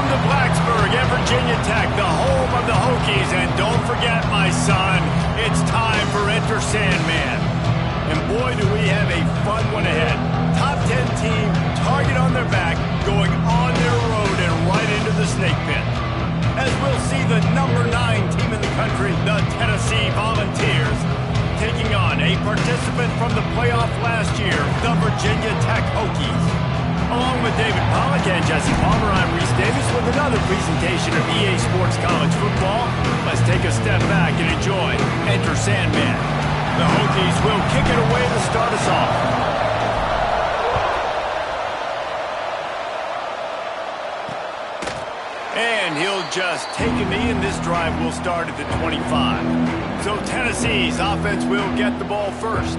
to Blacksburg at Virginia Tech, the home of the Hokies. And don't forget, my son, it's time for Enter Sandman. And boy, do we have a fun one ahead. Top 10 team, target on their back, going on their road and right into the snake pit. As we'll see the number 9 team in the country, the Tennessee Volunteers, taking on a participant from the playoff last year, the Virginia Tech Hokies. Along with David Pollack and Jesse Palmer, I'm Reese Davis with another presentation of EA Sports College Football. Let's take a step back and enjoy Enter Sandman. The Hokies will kick it away to start us off. And he'll just take a knee, and this drive will start at the 25. So Tennessee's offense will get the ball first.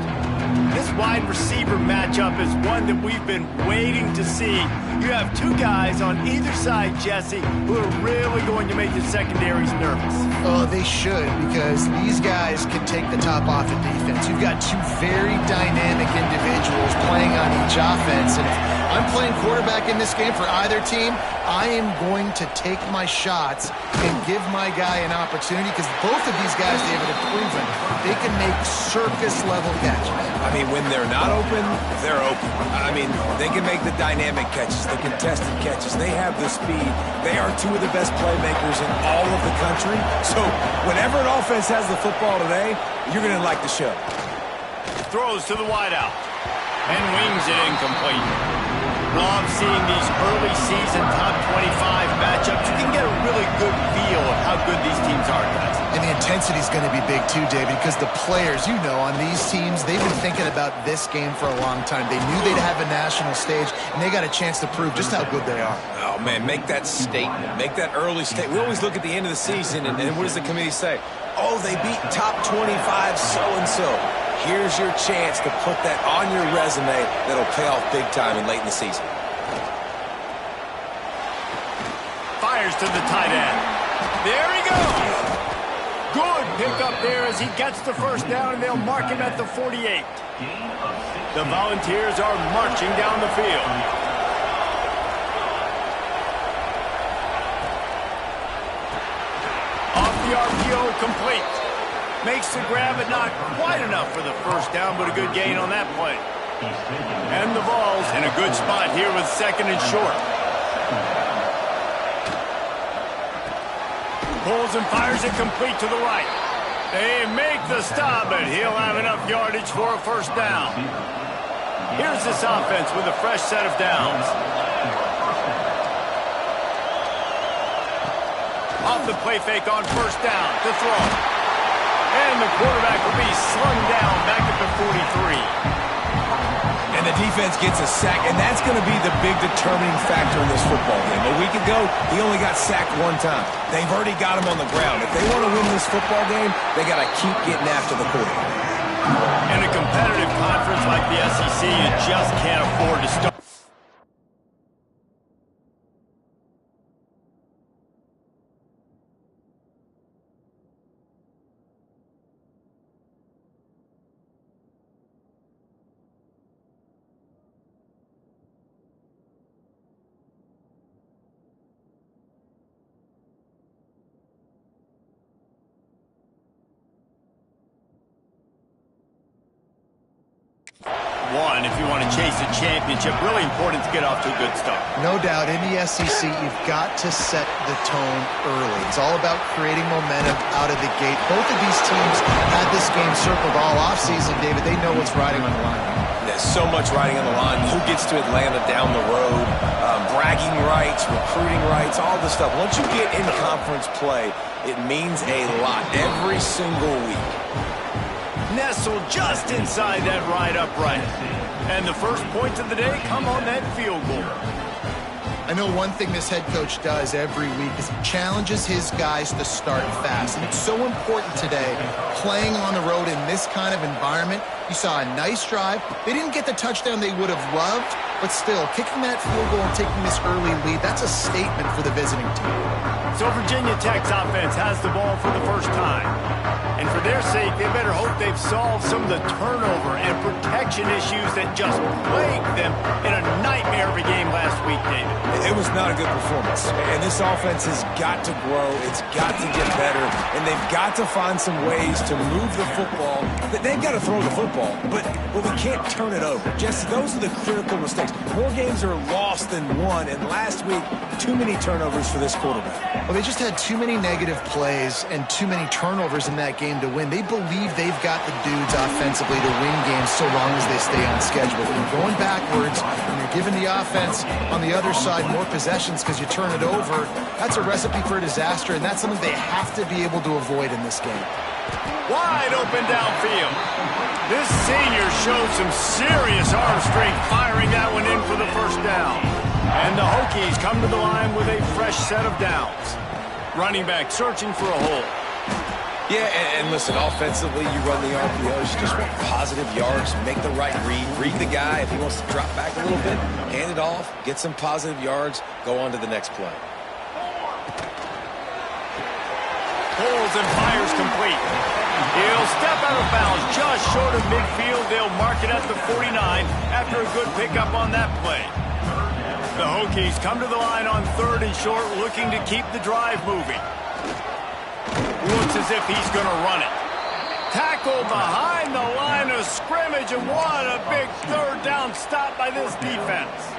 This wide receiver matchup is one that we've been waiting to see. You have two guys on either side, Jesse, who are really going to make the secondaries nervous. Oh, they should, because these guys can take the top off of defense. You've got two very dynamic individuals playing on each offense, and if I'm playing quarterback in this game for either team, I am going to take my shots and give my guy an opportunity, because both of these guys, David, have proven they can make circus-level catches. I mean, when they're not open, they're open. I mean, they can make the dynamic catches, the contested catches. They have the speed. They are two of the best playmakers in all of the country. So whenever an offense has the football today, you're going to like the show. Throws to the wideout and wings it incomplete. Love seeing these early season top 25 matchups. You can get a really good feel of how good these teams are, guys. And the intensity is going to be big too, David, because the players, you know, on these teams, they've been thinking about this game for a long time. They knew they'd have a national stage, and they got a chance to prove just how good they are. Oh, man, make that statement. Make that early statement. We always look at the end of the season, and what does the committee say? Oh, they beat top 25 so-and-so. Here's your chance to put that on your resume that'll pay off big time and late in the season. Fires to the tight end. There he goes. Good pickup there as he gets the first down, and they'll mark him at the 48. The Volunteers are marching down the field. Off the RPO, complete. Makes the grab, but not quite enough for the first down, but a good gain on that play. And the Vols in a good spot here with second and short. Pulls and fires it complete to the right. They make the stop, but he'll have enough yardage for a first down. Here's this offense with a fresh set of downs. Off the play fake on first down to throw. And the quarterback will be slung down back at the 43. And the defense gets a sack, and that's going to be the big determining factor in this football game. A week ago, he only got sacked one time. They've already got him on the ground. If they want to win this football game, they got to keep getting after the quarterback. In a competitive conference like the SEC, you just can't afford to start. If you want to chase a championship, really important to get off to a good start. No doubt, in the SEC, you've got to set the tone early. It's all about creating momentum out of the gate. Both of these teams had this game circled all offseason, David. They know what's riding on the line. There's so much riding on the line. Who gets to Atlanta down the road? Bragging rights, recruiting rights, all this stuff. Once you get in conference play, it means a lot every single week. Nestled just inside that right upright. And the first points of the day come on that field goal. I know one thing this head coach does every week is he challenges his guys to start fast. And it's so important today, playing on the road in this kind of environment. You saw a nice drive. They didn't get the touchdown they would have loved, but still, kicking that field goal and taking this early lead, that's a statement for the visiting team. So Virginia Tech's offense has the ball for the first time. And for their sake, they better hope they've solved some of the turnover and protection issues that just plagued them in a nightmare of a game last week, David. It was not a good performance. And this offense has got to grow. It's got to get better. And they've got to find some ways to move the football. They've got to throw the football, but we can't turn it over. Jesse, those are the critical mistakes. More games are lost than won. And last week, too many turnovers for this quarterback. Well, they just had too many negative plays and too many turnovers in that game to win. They believe they've got the dudes offensively to win games so long as they stay on schedule. When you're going backwards and you're giving the offense on the other side more possessions because you turn it over, that's a recipe for disaster, and that's something they have to be able to avoid in this game. Wide open downfield. This senior showed some serious arm strength firing that one in for the first down. And the Hokies come to the line with a fresh set of downs. Running back searching for a hole. Yeah, and listen, offensively, you run the RPOs, you just want positive yards, make the right read the guy. If he wants to drop back a little bit, hand it off, get some positive yards, go on to the next play. Pulls and fires complete. He'll step out of bounds just short of midfield. They'll mark it at the 49 after a good pickup on that play. The Hokies come to the line on 3rd and short, looking to keep the drive moving. Looks as if he's going to run it. Tackle behind the line of scrimmage, and what a big 3rd down stop by this defense.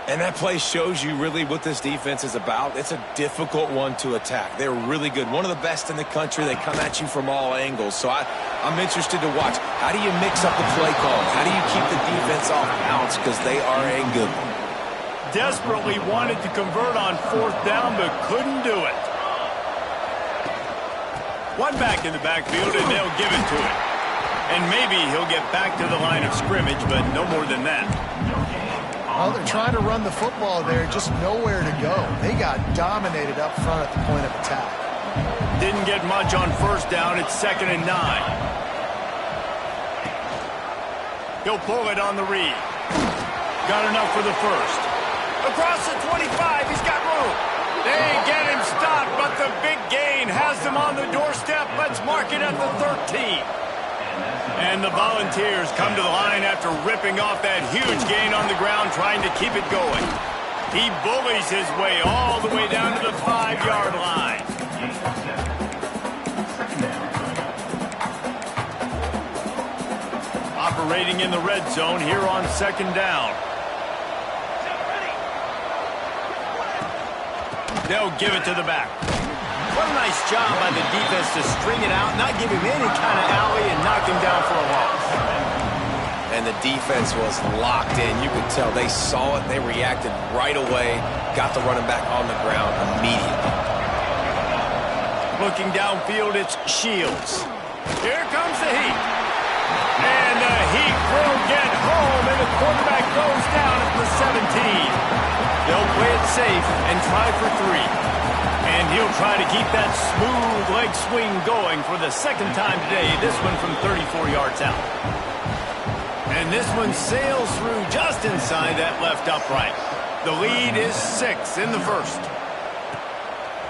And that play shows you really what this defense is about. It's a difficult one to attack. They're really good. One of the best in the country. They come at you from all angles. So I'm interested to watch. How do you mix up the play call? How do you keep the defense off balance? Because they are a good one. Desperately wanted to convert on 4th down, but couldn't do it. One back in the backfield, and they'll give it to him. And maybe he'll get back to the line of scrimmage, but no more than that. Well, they're trying to run the football there, just nowhere to go. They got dominated up front at the point of attack. Didn't get much on 1st down. It's 2nd and 9. He'll pull it on the read. Got enough for the 1st. Across the 25, he's got room. They get him stopped, but the big gain has them on the doorstep. Let's mark it at the 13. And the Volunteers come to the line after ripping off that huge gain on the ground, trying to keep it going. He bullies his way all the way down to the 5-yard line. Operating in the red zone here on 2nd down. They'll give it to the back. What a nice job by the defense to string it out, not give him any kind of alley, and knock him down for a loss. And the defense was locked in. You could tell they saw it. They reacted right away. Got the running back on the ground immediately. Looking downfield, it's Shields. Here comes the heat. And the heat will get home, and the quarterback goes down at the 17. They'll play it safe and try for 3. And he'll try to keep that smooth leg swing going for the 2nd time today, this one from 34 yards out. And this one sails through just inside that left upright. The lead is 6 in the 1st.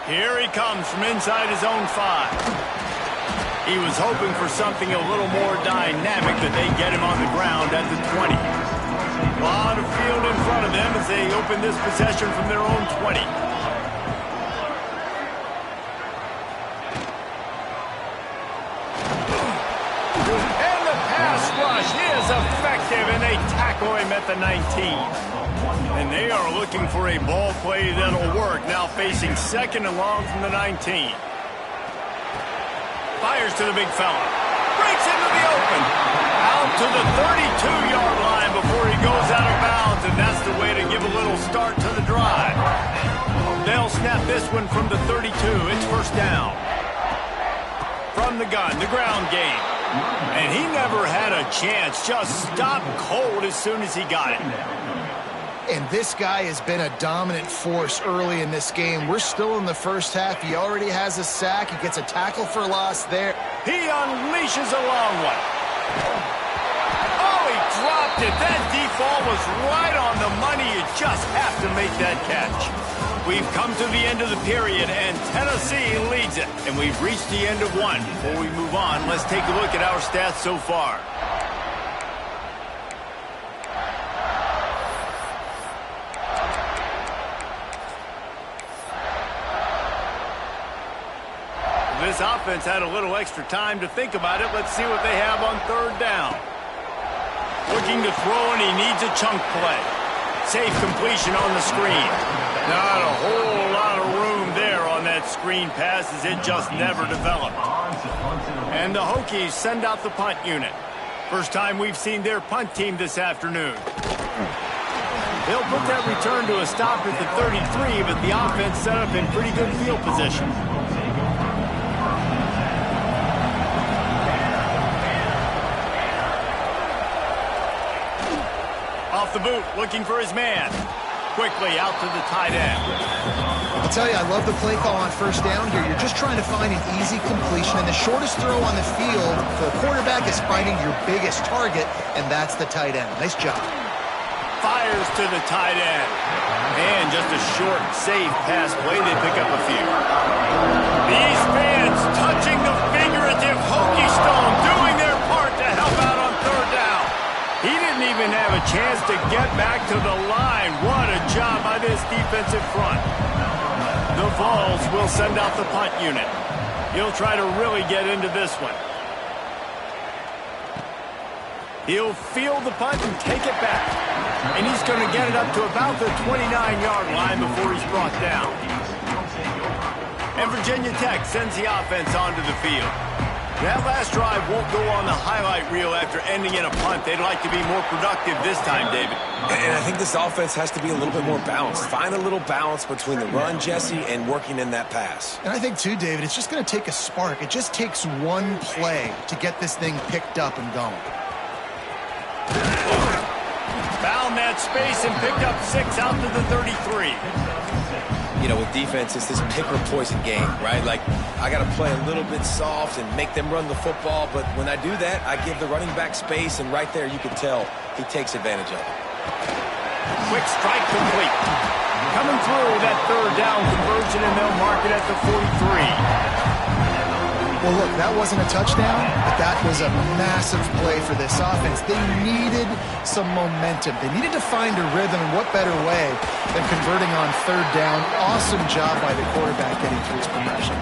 Here he comes from inside his own 5. He was hoping for something a little more dynamic, that they get him on the ground at the 20. A lot of field in front of them as they open this possession from their own 20. And the pass rush is effective, and they tackle him at the 19. And they are looking for a ball play that'll work, now facing 2nd and long from the 19. Fires to the big fella. Breaks into the open. Out to the 32-yard line before he goes out of bounds, and that's the way to give a little start to the drive. They'll snap this one from the 32. It's 1st down. From the gun, the ground game. And he never had a chance. Just stopped cold as soon as he got it. And this guy has been a dominant force early in this game. We're still in the 1st half. He already has a sack. He gets a tackle for loss there. He unleashes a long one. Oh, he dropped it. That default was right on the money. You just have to make that catch. We've come to the end of the period, and Tennessee leads it. And we've reached the end of one. Before we move on, let's take a look at our stats so far. this offense had a little extra time to think about it. Let's see what they have on third down. Looking to throw, and he needs a chunk play. Safe completion on the screen. Not a whole lot of room there on that screen pass, as it just never developed. And the Hokies send out the punt unit. First time we've seen their punt team this afternoon. They'll put that return to a stop at the 33, but the offense set up in pretty good field position. Off the boot, looking for his man. Quickly out to the tight end. I'll tell you, I love the play call on first down here. You're just trying to find an easy completion, and the shortest throw on the field for a quarterback is finding your biggest target, and that's the tight end. Nice job. Fires to the tight end. And just a short, safe pass play. They pick up a few. These fans touching the figurative Hokie stone, doing their part to help out on third down. He didn't even have a chance to get back to the line. What a job by this defensive front. The Vols will send out the punt unit. He'll try to really get into this one. He'll field the punt and take it back. And he's going to get it up to about the 29-yard line before he's brought down. And Virginia Tech sends the offense onto the field. That last drive won't go on the highlight reel after ending in a punt. They'd like to be more productive this time, David. And I think this offense has to be a little bit more balanced. Find a little balance between the run, Jesse, and working in that pass. And I think, too, David, it's just going to take a spark. It just takes one play to get this thing picked up and going. Found that space and picked up 6 out to the 33. You know, with defense, it's this pick or poison game, right? Like, I got to play a little bit soft and make them run the football, but when I do that, I give the running back space, and right there you can tell he takes advantage of it. Quick strike complete. Coming through that third down conversion, and they'll mark it at the 43. Well, look, that wasn't a touchdown, but that was a massive play for this offense. They needed some momentum. They needed to find a rhythm, and what better way than converting on third down. Awesome job by the quarterback getting through his progression.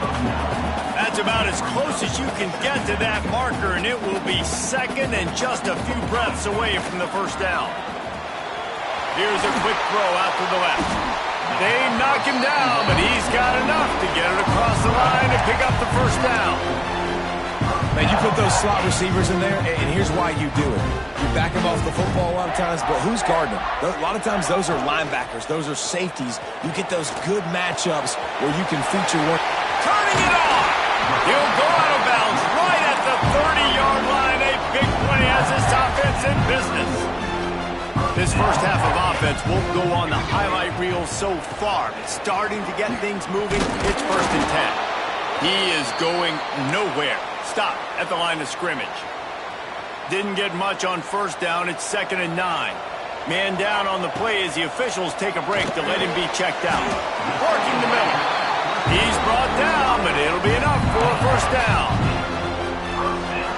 That's about as close as you can get to that marker, and it will be second and just a few breaths away from the first down. Here's a quick throw out to the left. They knock him down, but he's got enough to get it across the line and pick up the first down. Man, you put those slot receivers in there, and here's why you do it. You back them off the football a lot of times, but who's guarding them? A lot of times those are linebackers. Those are safeties. You get those good matchups where you can feature one. Turning it on. He'll go out of bounds right at the 30-yard line. A big play as this offense in business. This first half of offense won't go on the highlight reel so far. It's starting to get things moving. It's 1st and 10. He is going nowhere. Stop at the line of scrimmage. Didn't get much on first down. It's 2nd and 9. Man down on the play as the officials take a break to let him be checked out. Working the middle. He's brought down, but it'll be enough for a first down.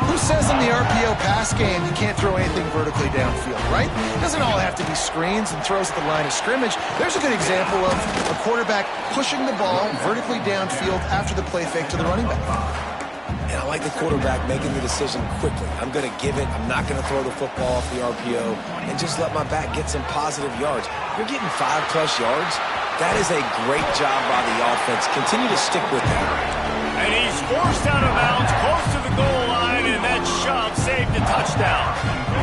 Who says in the RPO pass game you can't throw anything vertically downfield, right? It doesn't all have to be screens and throws at the line of scrimmage. There's a good example of a quarterback pushing the ball vertically downfield after the play fake to the running back. And I like the quarterback making the decision quickly. I'm going to give it. I'm not going to throw the football off the RPO and just let my back get some positive yards. You're getting 5+ yards. That is a great job by the offense. Continue to stick with that. And he's forced out of bounds close to the goal line, and that shove saved a touchdown.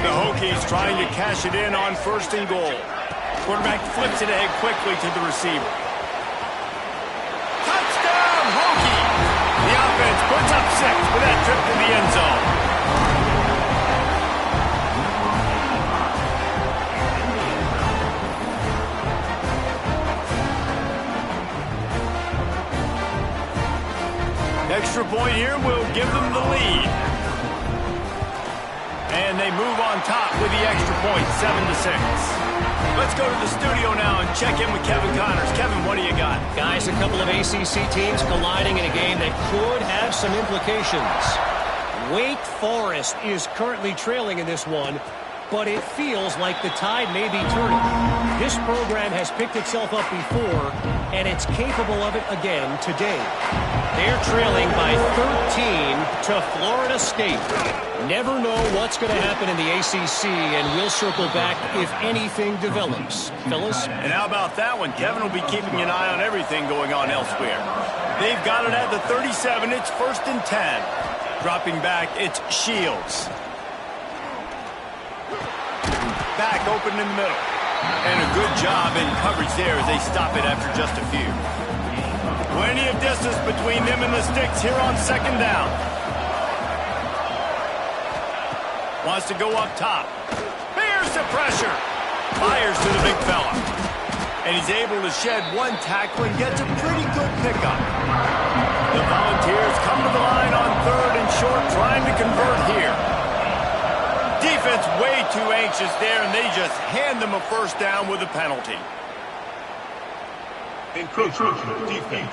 The Hokies trying to cash it in on 1st and goal. Quarterback flips it ahead quickly to the receiver. Touchdown, Hokie! The offense puts up 6 with that trip to the end zone. Extra point here will give them the lead. And they move on top with the extra point, 7-6. Let's go to the studio now and check in with Kevin Connors. Kevin, what do you got? Guys, a couple of ACC teams colliding in a game that could have some implications. Wake Forest is currently trailing in this one, but it feels like the tide may be turning. This program has picked itself up before, and it's capable of it again today. They're trailing by 13 to Florida State. Never know what's going to happen in the ACC, and we'll circle back if anything develops. Phyllis? And how about that one? Kevin will be keeping an eye on everything going on elsewhere. They've got it at the 37. It's 1st and 10. Dropping back, it's Shields. Back open in the middle. And a good job in coverage there as they stop it after just a few. Plenty of distance between them and the sticks here on 2nd down. Wants to go up top. Here's the pressure. Fires to the big fella. And he's able to shed one tackle and gets a pretty good pickup. The Volunteers come to the line on 3rd and short, trying to convert here. Defense way too anxious there, and they just hand them a 1st down with a penalty. Encroachment defense.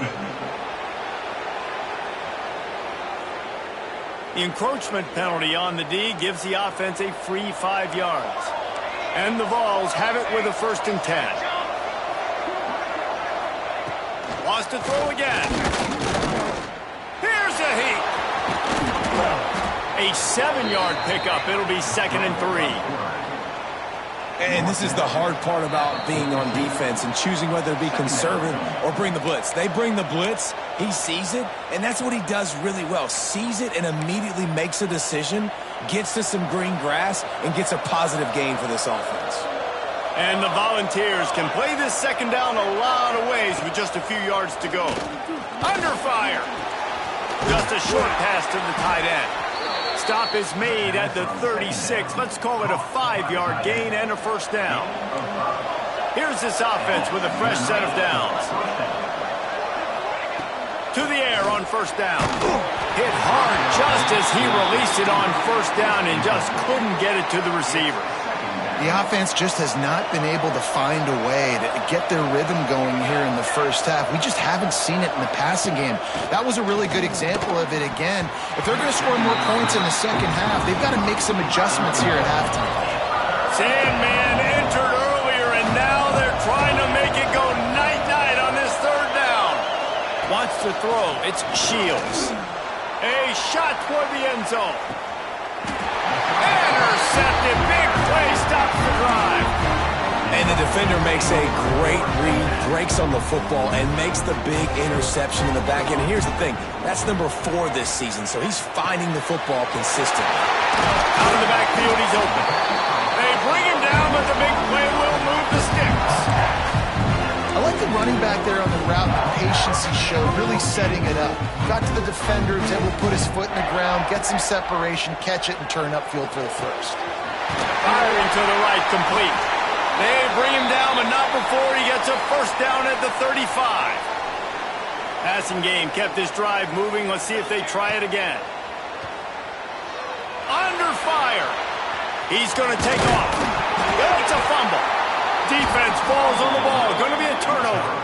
The encroachment penalty on the D gives the offense a free 5 yards. And the Vols have it with a 1st and 10. Wants to throw again. Here's a heat. A 7-yard pickup. It'll be 2nd and 3. And this is the hard part about being on defense and choosing whether to be conservative or bring the blitz. They bring the blitz, he sees it, and that's what he does really well. Sees it and immediately makes a decision, gets to some green grass, and gets a positive gain for this offense. And the Volunteers can play this 2nd down a lot of ways with just a few yards to go. Under fire. Just a short pass to the tight end. Stop is made at the 36. Let's call it a 5-yard gain and a 1st down. Here's this offense with a fresh set of downs. To the air on 1st down. Hit hard just as he released it on 1st down and just couldn't get it to the receiver. The offense just has not been able to find a way to get their rhythm going here in the 1st half. We just haven't seen it in the passing game. That was a really good example of it again. If they're going to score more points in the 2nd half, they've got to make some adjustments here at halftime. Sandman entered earlier, and now they're trying to make it go night-night on this 3rd down. Wants to throw. It's Shields. A shot toward the end zone. Intercepted. Big play stops the drive. And the defender makes a great read, breaks on the football, and makes the big interception in the back end. And here's the thing, that's number 4 this season, so he's finding the football consistently. Out of the backfield, he's open. They bring him down, but the big play will move the sticks. I like the running back there on the route, the patience he showed, really setting it up. Got to the defender, was able to put his foot in the ground, get some separation, catch it, and turn upfield for the 1st. Firing to the right, complete. They bring him down, but not before he gets a 1st down at the 35. Passing game kept this drive moving. Let's see if they try it again. Under fire. He's going to take off. It's a fumble. Defense falls on the ball. Going to be a turnover.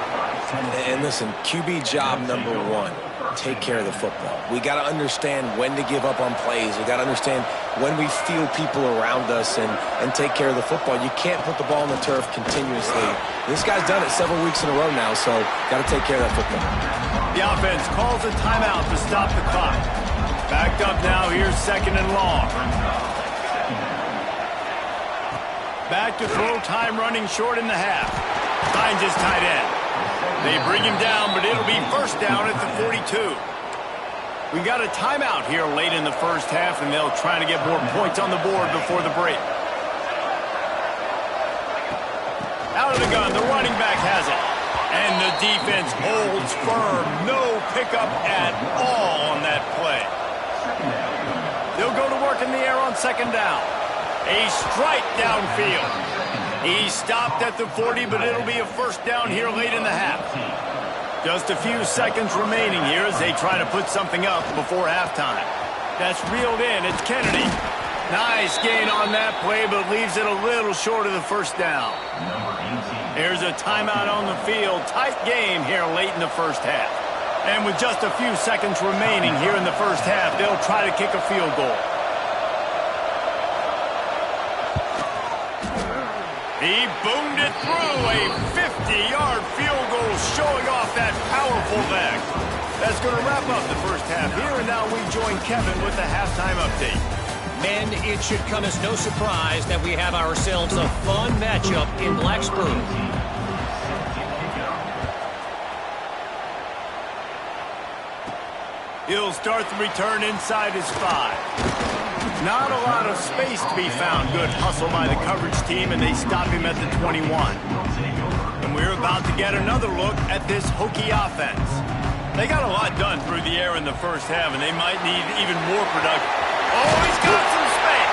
And listen, QB job number 1, take care of the football. We got to understand when to give up on plays. We got to understand when we feel people around us and take care of the football. You can't put the ball on the turf continuously. This guy's done it several weeks in a row now, so got to take care of that football. The offense calls a timeout to stop the clock. Backed up now. Here's 2nd and long. Back to throw, time running short in the half. Finds his tight end. They bring him down, but it'll be 1st down at the 42. We got a timeout here late in the 1st half, and they'll try to get more points on the board before the break. Out of the gun, the running back has it. And the defense holds firm. No pickup at all on that play. They'll go to work in the air on 2nd down. A strike downfield. He stopped at the 40, but it'll be a 1st down here late in the half. Just a few seconds remaining here as they try to put something up before halftime. That's reeled in. It's Kennedy. Nice gain on that play, but leaves it a little short of the 1st down. Here's a timeout on the field. Tight game here late in the 1st half. And with just a few seconds remaining here in the 1st half, they'll try to kick a field goal. He boomed it through, a 50-yard field goal showing off that powerful leg. That's going to wrap up the first half here, and now we join Kevin with the halftime update. Men, it should come as no surprise that we have ourselves a fun matchup in Blacksburg. He'll start the return inside his 5. Not a lot of space to be found. Good hustle by the coverage team, and they stop him at the 21. And we're about to get another look at this Hokie offense. They got a lot done through the air in the first half, and they might need even more production. Oh, he's got some space.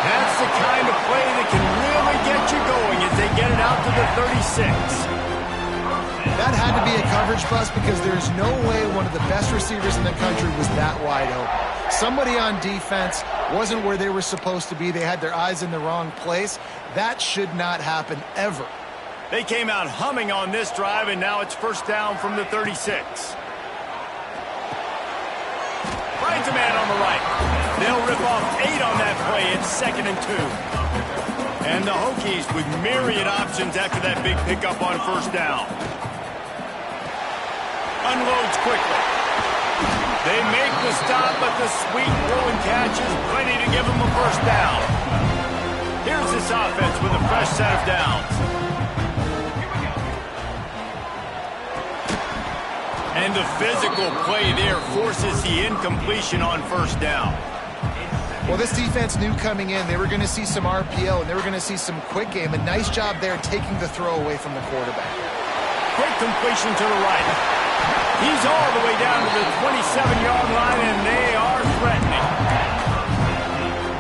That's the kind of play that can really get you going as they get it out to the 36. That had to be a coverage bust because there's no way one of the best receivers in the country was that wide open. Somebody on defense wasn't where they were supposed to be. They had their eyes in the wrong place. That should not happen ever. They came out humming on this drive, and now it's first down from the 36. Finds a man on the right. They'll rip off 8 on that play. It's 2nd and 2. And the Hokies with myriad options after that big pickup on first down. Unloads quickly. They make the stop, but the sweet throwing catch is plenty to give them a first down. Here's this offense with a fresh set of downs. And the physical play there forces the incompletion on first down. Well, this defense knew coming in they were going to see some RPO and they were going to see some quick game. A nice job there taking the throw away from the quarterback. Quick completion to the right. He's all the way down to the 27-yard line, and they are threatening.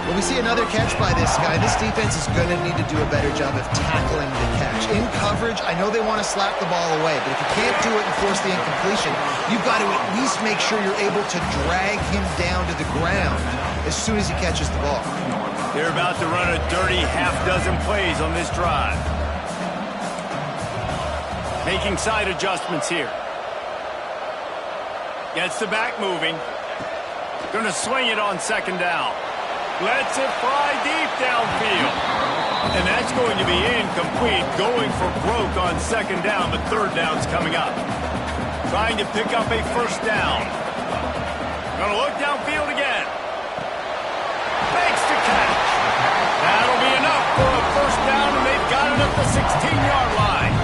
When we see another catch by this guy, this defense is going to need to do a better job of tackling the catch. In coverage, I know they want to slap the ball away, but if you can't do it and force the incompletion, you've got to at least make sure you're able to drag him down to the ground as soon as he catches the ball. They're about to run a dirty half-dozen plays on this drive. Making side adjustments here. Gets the back moving. Going to swing it on second down. Lets it fly deep downfield. And that's going to be incomplete. Going for broke on second down, but third down's coming up. Trying to pick up a first down. Going to look downfield again. Makes the catch. That'll be enough for a first down, and they've got it at the 16-yard line.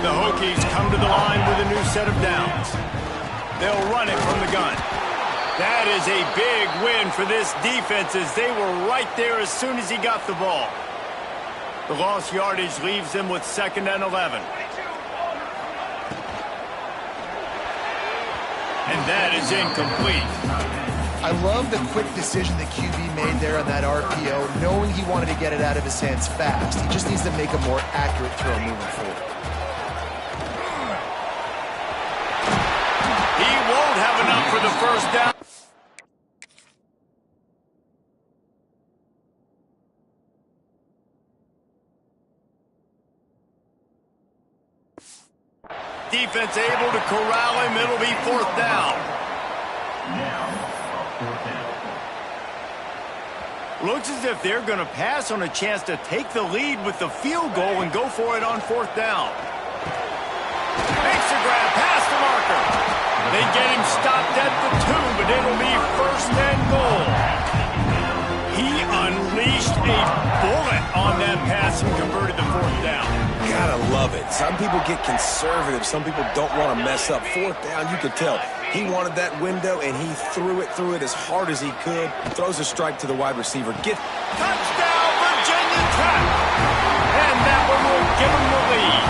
The Hokies come to the line with a new set of downs. They'll run it from the gun. That is a big win for this defense as they were right there as soon as he got the ball. The lost yardage leaves them with 2nd and 11. And that is incomplete. I love the quick decision the QB made there on that RPO, knowing he wanted to get it out of his hands fast. He just needs to make a more accurate throw moving forward. Won't have enough for the first down. Defense able to corral him. It'll be 4th down. Looks as if they're going to pass on a chance to take the lead with the field goal and go for it on 4th down. Makes the grab past the marker. They get him stopped at the 2, but it'll be 1st and goal. He unleashed a bullet on that pass and converted the 4th down. Gotta love it. Some people get conservative. Some people don't want to mess up. 4th down, you could tell. He wanted that window, and he threw it as hard as he could. Throws a strike to the wide receiver. Touchdown, Virginia Tech! And that one will give him the lead.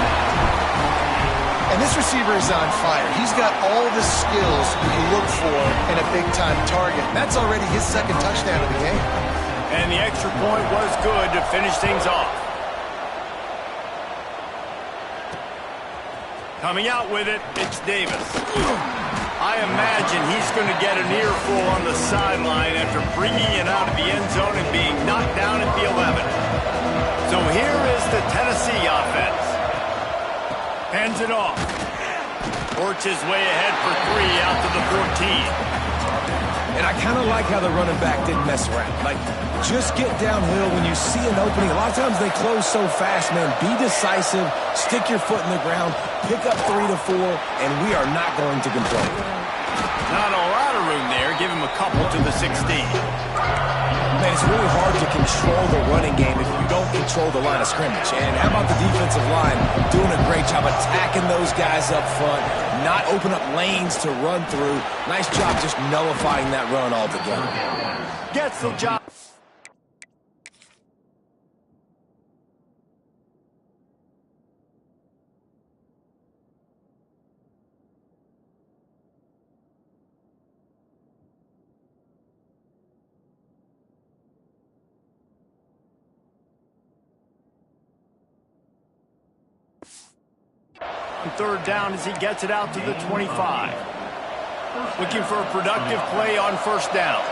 And this receiver is on fire. He's got all the skills you look for in a big-time target. That's already his 2nd touchdown of the game. And the extra point was good to finish things off. Coming out with it, it's Davis. I imagine he's going to get an earful on the sideline after bringing it out of the end zone and being knocked down at the 11. So here is the Tennessee offense. Hands it off. Works his way ahead for 3 out to the 14. And I kind of like how the running back didn't mess around. Like, just get downhill when you see an opening. A lot of times they close so fast, man. Be decisive, stick your foot in the ground, pick up 3 to 4, and we are not going to complain. Not a lot of room there. Give him a couple to the 16. Man, it's really hard to control the running game if you don't control the line of scrimmage. And how about the defensive line doing a great job attacking those guys up front, not open up lanes to run through. Nice job just nullifying that run altogether. Gets the job. Third down as he gets it out to the 25. Looking for a productive play on first down.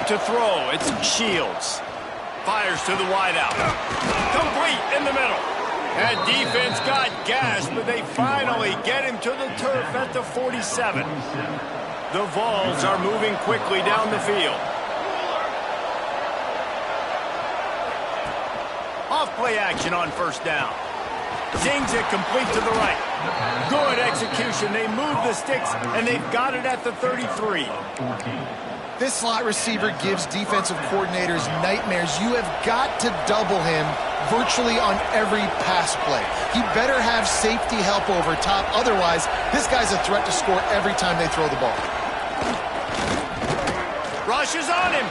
To throw, it's Shields. Fires to the wideout. Complete in the middle. That defense got gashed, but they finally get him to the turf at the 47. The Vols are moving quickly down the field. Off-play action on first down. Zings it complete to the right. Good execution. They move the sticks, and they've got it at the 33. This slot receiver gives defensive coordinators nightmares. You have got to double him virtually on every pass play. He better have safety help over top. Otherwise, this guy's a threat to score every time they throw the ball. Rushes on him.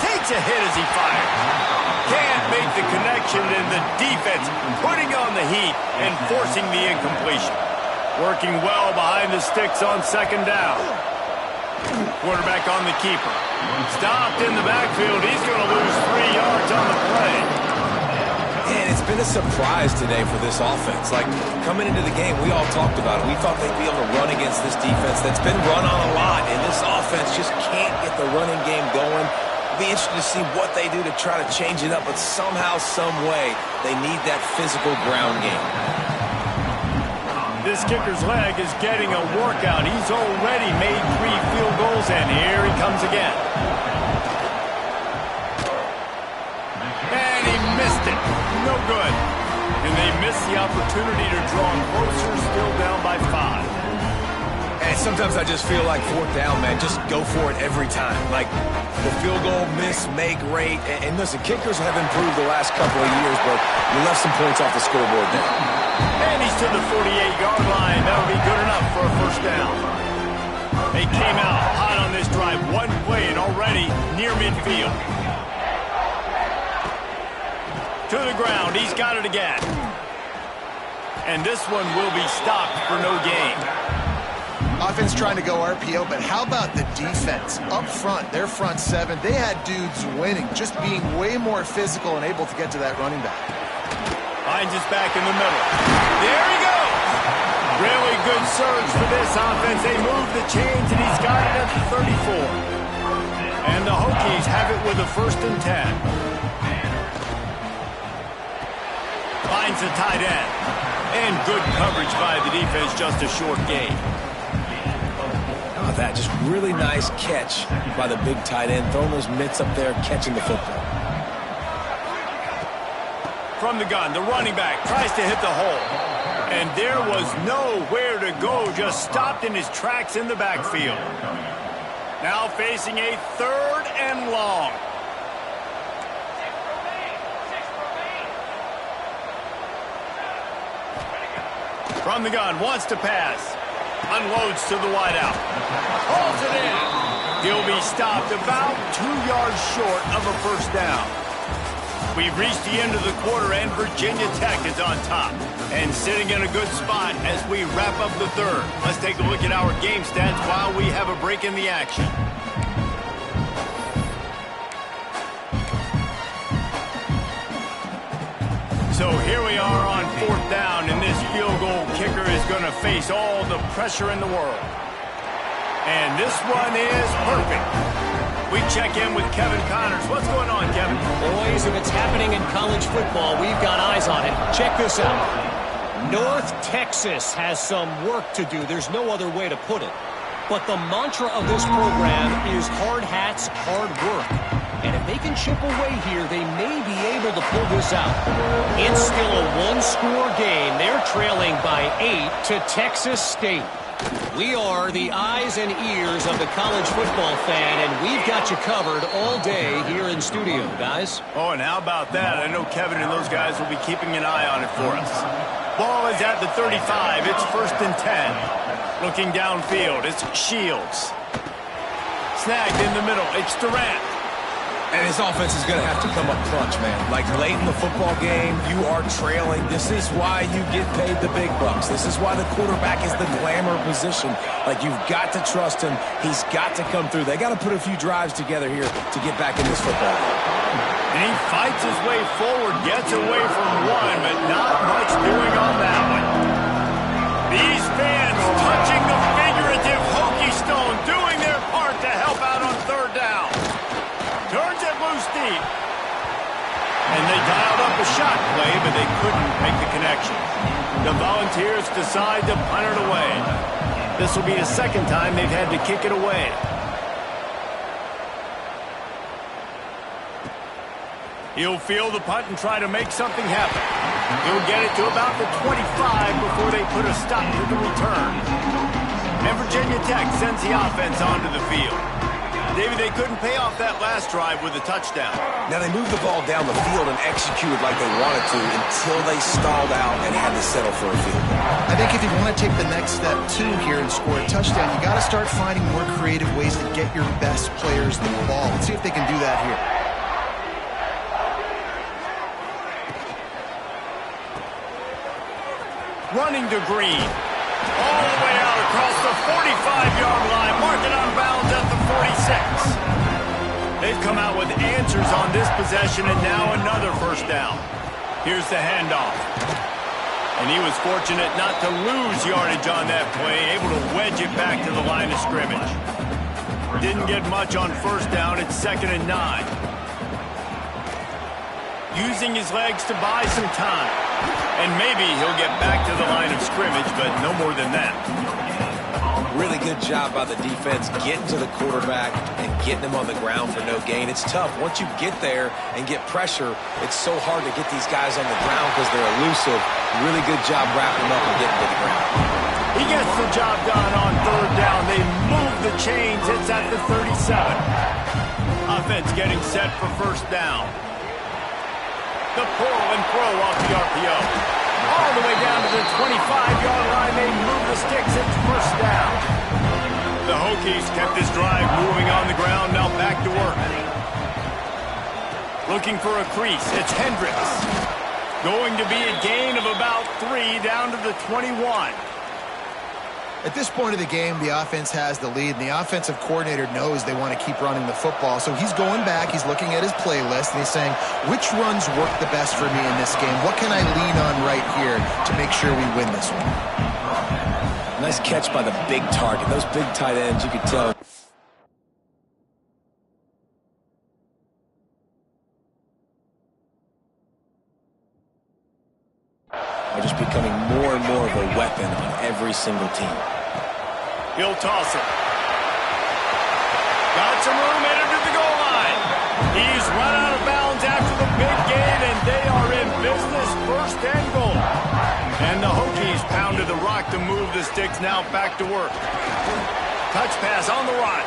Takes a hit as he fires. Can't make the connection, and the defense putting on the heat and forcing the incompletion. Working well behind the sticks on second down. Quarterback on the keeper. Stopped in the backfield. He's going to lose 3 yards on the play. And it's been a surprise today for this offense. Like, coming into the game, we all talked about it. We thought they'd be able to run against this defense that's been run on a lot, and this offense just can't get the running game going. Be interested to see what they do to try to change it up, but somehow, some way, they need that physical ground game. This kicker's leg is getting a workout. He's already made 3 field goals, and here he comes again. And he missed it. No good. And they missed the opportunity to draw closer, still down by 5. And sometimes I just feel like fourth down, man, just go for it every time. Like, the field goal miss, make rate. And listen, kickers have improved the last couple of years, but you left some points off the scoreboard there. And he's to the 48-yard line. That'll be good enough for a first down. They came out hot on this drive. 1 play and already near midfield. To the ground. He's got it again. And this one will be stopped for no gain. Offense trying to go RPO, but how about the defense? Up front, their front 7, they had dudes winning, just being way more physical and able to get to that running back. Finds his back in the middle. There he goes! Really good surge for this offense. They move the chains, and he's got it at the 34. And the Hokies have it with a 1st and 10. Finds the tight end. And good coverage by the defense, just a short gain. That just really nice catch by the big tight end, throwing those mitts up there, catching the football. From the gun, the running back tries to hit the hole. And there was nowhere to go, just stopped in his tracks in the backfield. Now facing a 3rd and long. From the gun, wants to pass. Unloads to the wideout. Pulls it in. He'll be stopped about 2 yards short of a first down. We've reached the end of the quarter, and Virginia Tech is on top. And sitting in a good spot as we wrap up the 3rd. Let's take a look at our game stats while we have a break in the action. So here we are on 4th down, and this field goal kicker is going to face all the pressure in the world. And this one is perfect. We check in with Kevin Connors. What's going on, Kevin? Boys, if it's happening in college football, we've got eyes on it. Check this out. North Texas has some work to do. There's no other way to put it. But the mantra of this program is hard hats, hard work. And if they can chip away here, they may be able to pull this out. It's still a one-score game. They're trailing by 8 to Texas State. We are the eyes and ears of the college football fan, and we've got you covered all day here in studio, guys. Oh, and how about that? I know Kevin and those guys will be keeping an eye on it for us. Ball is at the 35. It's 1st and 10. Looking downfield, it's Shields. Snagged in the middle, it's Durant. And his offense is going to have to come up clutch, man. Like late in the football game, you are trailing. This is why you get paid the big bucks. This is why the quarterback is the glamour position. Like, you've got to trust him. He's got to come through. They got to put a few drives together here to get back in this football. And he fights his way forward, gets away from one, but not much doing on that one. These fans touching the figurative Hokie stone, doing their part to help out on 3rd down. Turns it loose deep. And they dialed up a shot play, but they couldn't make the connection. The Volunteers decide to punt it away. This will be the 2nd time they've had to kick it away. He'll field the punt and try to make something happen. He'll get it to about the 25 before they put a stop to the return. And Virginia Tech sends the offense onto the field. David, they couldn't pay off that last drive with a touchdown. Now, they moved the ball down the field and executed like they wanted to until they stalled out and had to settle for a field goal. I think if you want to take the next step, too, here and score a touchdown, you got to start finding more creative ways to get your best players the ball. Let's see if they can do that here. Running to Green. All the way out across the 45-yard line. Mark it on bounds at the 46. They've come out with answers on this possession, and now another 1st down. Here's the handoff. And he was fortunate not to lose yardage on that play, able to wedge it back to the line of scrimmage. Didn't get much on 1st down. It's 2nd and 9. Using his legs to buy some time. And maybe he'll get back to the line of scrimmage, but no more than that. Really good job by the defense getting to the quarterback and getting him on the ground for no gain. It's tough. Once you get there and get pressure, it's so hard to get these guys on the ground because they're elusive. Really good job wrapping them up and getting to the ground. He gets the job done on 3rd down. They move the chains. It's at the 37. Offense getting set for 1st down. The pull and throw off the RPO. All the way down to the 25-yard line. They move the sticks. It's 1st down. The Hokies kept this drive moving on the ground. Now back to work. Looking for a crease. It's Hendricks. Going to be a gain of about 3 down to the 21. At this point of the game, the offense has the lead, and the offensive coordinator knows they want to keep running the football. So he's going back, he's looking at his playlist, and he's saying, which runs work the best for me in this game? What can I lean on right here to make sure we win this one? Nice catch by the big target. Those big tight ends, you could tell. Are just becoming more and more of a weapon on every single team. He'll toss it. Got some room headed to the goal line. He's run out of bounds after the big gain, and they are in business, 1st and goal. And the Hokies pounded the rock to move the sticks, now back to work. Touch pass on the run.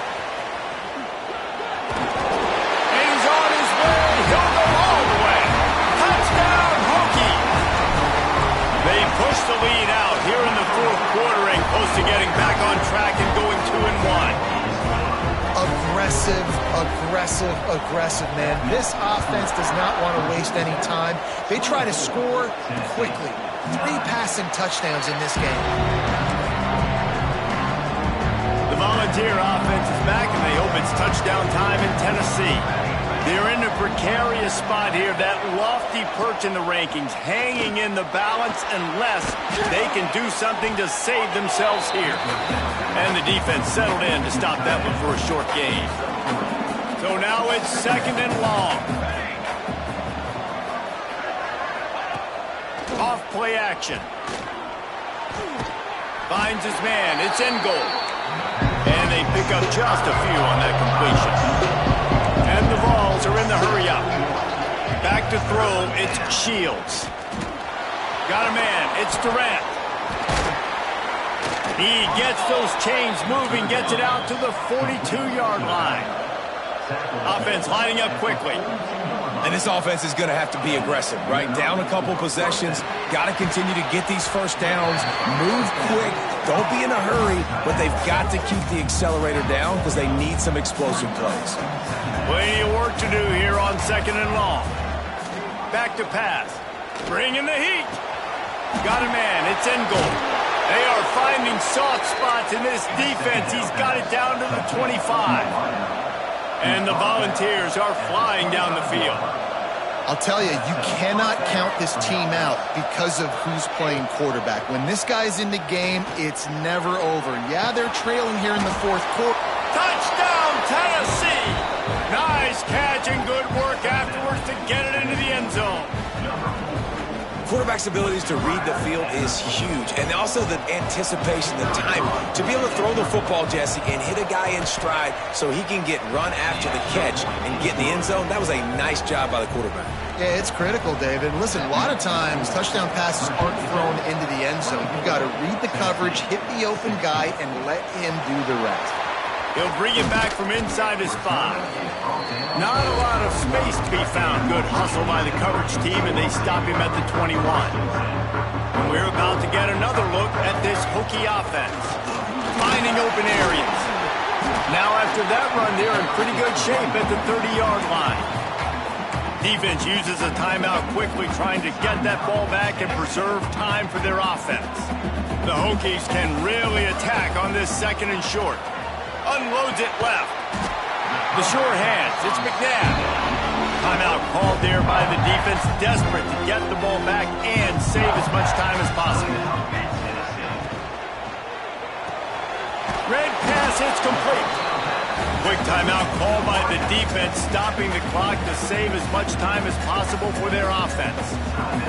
And he's on his way. He'll go all the way. Touchdown, Hokie. They push the lead out here in the 4th quarter and close to getting back on track and going 2-1. Aggressive, aggressive, aggressive, man. This offense does not want to waste any time. They try to score quickly. 3 passing touchdowns in this game. The Volunteer offense is back, and they hope it's touchdown time in Tennessee. They're in a precarious spot here, that lofty perch in the rankings, hanging in the balance unless they can do something to save themselves here. And the defense settled in to stop that one for a short gain. So now it's 2nd and long. Off play action. Finds his man. It's in goal. And they pick up just a few on that completion. And the Vols are in the hurry-up. Back to throw. It's Shields. Got a man. It's Durant. He gets those chains moving, gets it out to the 42-yard line. Offense lining up quickly. And this offense is going to have to be aggressive, right? Down a couple possessions. Got to continue to get these first downs. Move quick. Don't be in a hurry. But they've got to keep the accelerator down because they need some explosive plays. Plenty of work to do here on 2nd and long. Back to pass. Bringing the heat. Got a man. It's in goal. They are finding soft spots in this defense. He's got it down to the 25. And the Volunteers are flying down the field. I'll tell you, you cannot count this team out because of who's playing quarterback. When this guy's in the game, it's never over. Yeah, they're trailing here in the 4th quarter. Touchdown, Tennessee! Nice catch and good work afterwards to get it into the end zone. Quarterback's abilities to read the field is huge. And also the anticipation, the time to be able to throw the football, Jesse, and hit a guy in stride so he can get run after the catch and get in the end zone. That was a nice job by the quarterback. Yeah, it's critical, David. Listen, a lot of times touchdown passes aren't thrown into the end zone. You've got to read the coverage, hit the open guy, and let him do the rest. He'll bring it back from inside his 5. Not a lot of space to be found. Good hustle by the coverage team, and they stop him at the 21. And we're about to get another look at this Hokie offense. Finding open areas. Now after that run, they're in pretty good shape at the 30-yard line. Defense uses a timeout quickly, trying to get that ball back and preserve time for their offense. The Hokies can really attack on this 2nd and short. Unloads it left. The sure hands. It's McNabb. Timeout called there by the defense, desperate to get the ball back and save as much time as possible. Red pass hits complete. Quick timeout called by the defense, stopping the clock to save as much time as possible for their offense.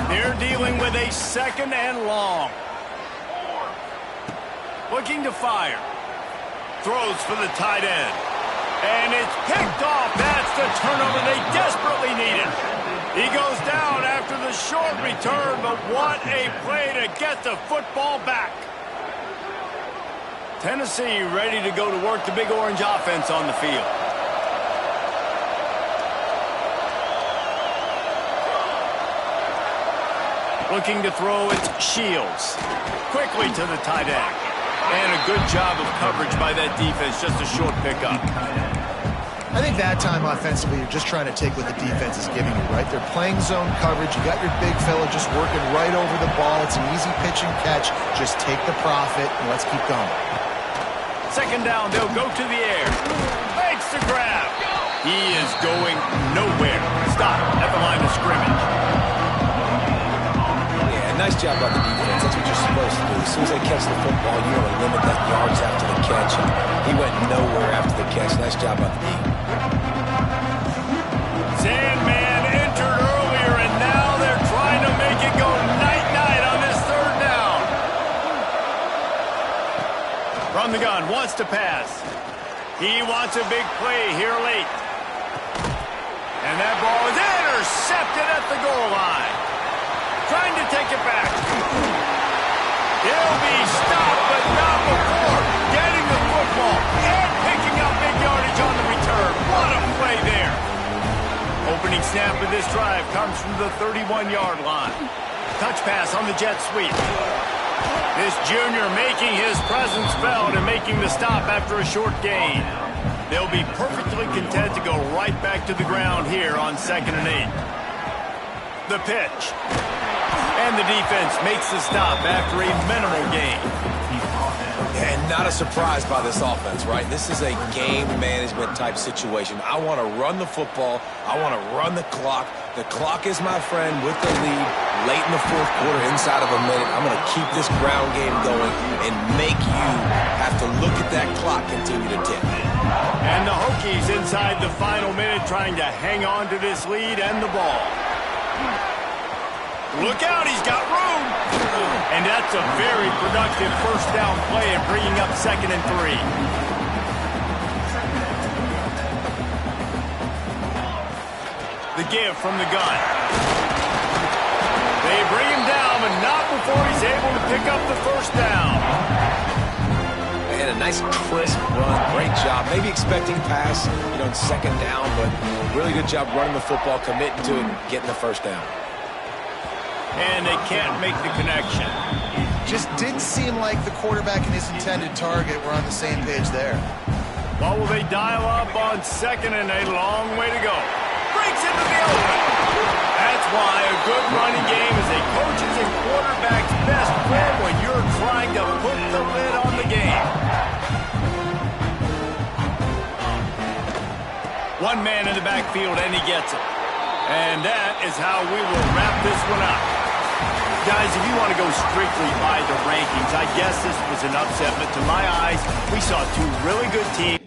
They're dealing with a 2nd and long. Looking to fire. Throws for the tight end. And it's picked off. That's the turnover they desperately needed. He goes down after the short return, but what a play to get the football back. Tennessee ready to go to work the Big Orange offense on the field. Looking to throw, it's Shields. Quickly to the tight end. And a good job of coverage by that defense, just a short pickup. I think that time offensively, you're just trying to take what the defense is giving you, right? They're playing zone coverage. You got your big fella just working right over the ball. It's an easy pitch and catch. Just take the profit, and let's keep going. 2nd down, they'll go to the air. Makes the grab. He is going nowhere. Stop at the line of scrimmage. Nice job by the defense. That's what you're supposed to do. As soon as they catch the football, you want to limit that yards after the catch. And he went nowhere after the catch. Nice job by the defense. Sandman entered earlier, and now they're trying to make it go night-night on this 3rd down. From the gun, wants to pass. He wants a big play here late. And that ball is intercepted at the goal line. Trying to take it back. He'll be stopped, but not before getting the football and picking up big yardage on the return. What a play there. Opening snap of this drive comes from the 31-yard line. Touch pass on the jet sweep. This junior making his presence felt and making the stop after a short gain. They'll be perfectly content to go right back to the ground here on 2nd and 8. The pitch. And the defense makes the stop after a minimal gain. And not a surprise by this offense, right? This is a game management type situation. I want to run the football. I want to run the clock. The clock is my friend with the lead late in the 4th quarter, inside of a minute. I'm going to keep this ground game going and make you have to look at that clock continue to tick. And the Hokies inside the final minute trying to hang on to this lead and the ball. Look out, he's got room. And that's a very productive first down play and bringing up 2nd and 3. The give from the gun. They bring him down, but not before he's able to pick up the first down. And a nice crisp run. Great job. Maybe expecting pass, in 2nd down, but really good job running the football, committing to it, and getting the first down. And they can't make the connection. Just didn't seem like the quarterback and his intended target were on the same page there. Well, will they dial up on 2nd and a long way to go? Breaks into the open. That's why a good running game is a coach's and quarterback's best friend when you're trying to put the lid on the game. One man in the backfield, and he gets it. And that is how we will wrap this one up. Guys, if you want to go strictly by the rankings, I guess this was an upset, but to my eyes, we saw two really good teams.